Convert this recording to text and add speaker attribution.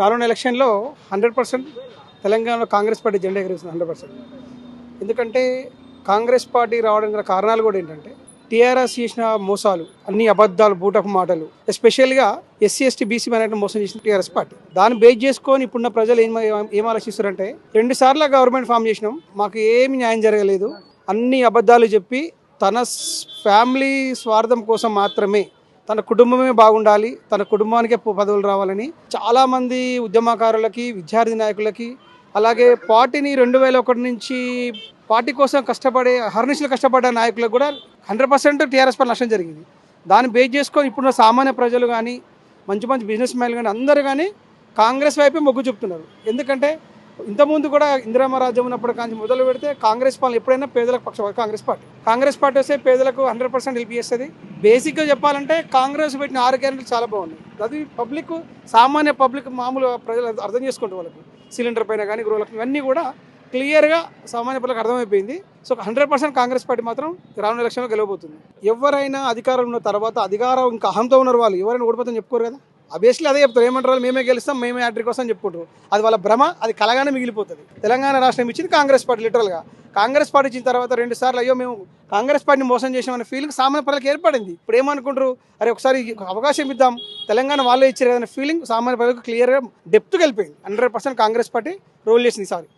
Speaker 1: రానున్న ఎలక్షన్లో 100% తెలంగాణలో కాంగ్రెస్ పార్టీ జెండా ఎగరేస్తుంది 100%. ఎందుకంటే కాంగ్రెస్ పార్టీ రావడానికి గల కారణాలు కూడా ఏంటంటే టీఆర్ఎస్ చేసిన మోసాలు, అన్ని అబద్ధాలు, బూటపు మాటలు, ఎస్పెషల్గా ఎస్సీ ఎస్టీ బీసీ మైనారిటీ మోసం చేసిన టీఆర్ఎస్ పార్టీ. దాన్ని బేస్ చేసుకొని ఇప్పుడున్న ప్రజలు ఏం ఆలోచిస్తారంటే 2 సార్లు గవర్నమెంట్ ఫామ్ చేసినాం, మాకు ఏమి న్యాయం జరగలేదు, అన్ని అబద్ధాలు చెప్పి తన ఫ్యామిలీ స్వార్థం కోసం మాత్రమే, తన కుటుంబమే బాగుండాలి, తన కుటుంబానికే పదవులు రావాలని చాలామంది ఉద్యమకారులకి, విద్యార్థి నాయకులకి, అలాగే పార్టీని 2001 నుంచి పార్టీ కోసం కష్టపడే హర్నిశలు కష్టపడ్డ నాయకులకు కూడా 100% టీఆర్ఎస్ పై నష్టం జరిగింది. దాన్ని బేస్ చేసుకొని ఇప్పుడున్న సామాన్య ప్రజలు కానీ, మంచి మంచి బిజినెస్ మ్యాన్లు కానీ అందరూ కానీ కాంగ్రెస్ వైపే మొగ్గు చూపుతున్నారు. ఎందుకంటే ఇంతకుముందు కూడా ఇందిరమ్మ రాజ్యం ఉన్నప్పుడు కానీ మొదలు పెడితే కాంగ్రెస్ పాలన ఎప్పుడైనా పేదలకు పక్షపాతం కాంగ్రెస్ పార్టీ వస్తే పేదలకు 100% హెల్ప్ చేస్తుంది. బేసిక్గా చెప్పాలంటే కాంగ్రెస్ పెట్టిన 6 గ్యారెంటీలు చాలా బాగున్నాయి. అది సామాన్య పబ్లిక్ మామూలు ప్రజలు అర్థం చేసుకుంటారు. వాళ్ళకు సిలిండర్ పైన కానీ గృహలక్ష్మి ఇవన్నీ కూడా క్లియర్గా సామాన్య ప్రజలకు అర్థమైపోయింది. సో 100% కాంగ్రెస్ పార్టీ మాత్రం రానున్న ఎలక్షన్లో గెలవబోతుంది. ఎవరైనా అధికారం ఉన్న తర్వాత అధికారం ఇంకా అహంతో ఉన్నారు వాళ్ళు, ఎవరైనా ఓడిపోతామని చెప్పుకోరు కదా. అబియస్లీ అదే చెప్తారు, ఏమంటారు, మేమే గెలుస్తాం, మేమే హ్యాట్రిక్ వస్తాం చెప్పుకుంటారు. అది వాళ్ళ భ్రమ, అది కలగానే మిగిలిపోతుంది. తెలంగాణ రాష్ట్రం ఇచ్చింది కాంగ్రెస్ పార్టీ. లిటరల్గా కాంగ్రెస్ పార్టీ ఇచ్చిన తర్వాత 2 సార్లు అయ్యో మేము కాంగ్రెస్ పార్టీని మోసం చేసామనే ఫీలింగ్ సామాన్య ప్రజలకు ఏర్పడింది. ఇప్పుడు ఏమనుకుంటారు, అరే ఒకసారి అవకాశం ఇద్దాం, తెలంగాణ వాళ్ళే ఇచ్చారు అనే ఫీలింగ్ సామాన్య ప్రజలకు క్లియర్గా డెప్త్కి వెళ్ళిపోయింది. 100% కాంగ్రెస్ పార్టీ రోల్ చేసింది ఈసారి.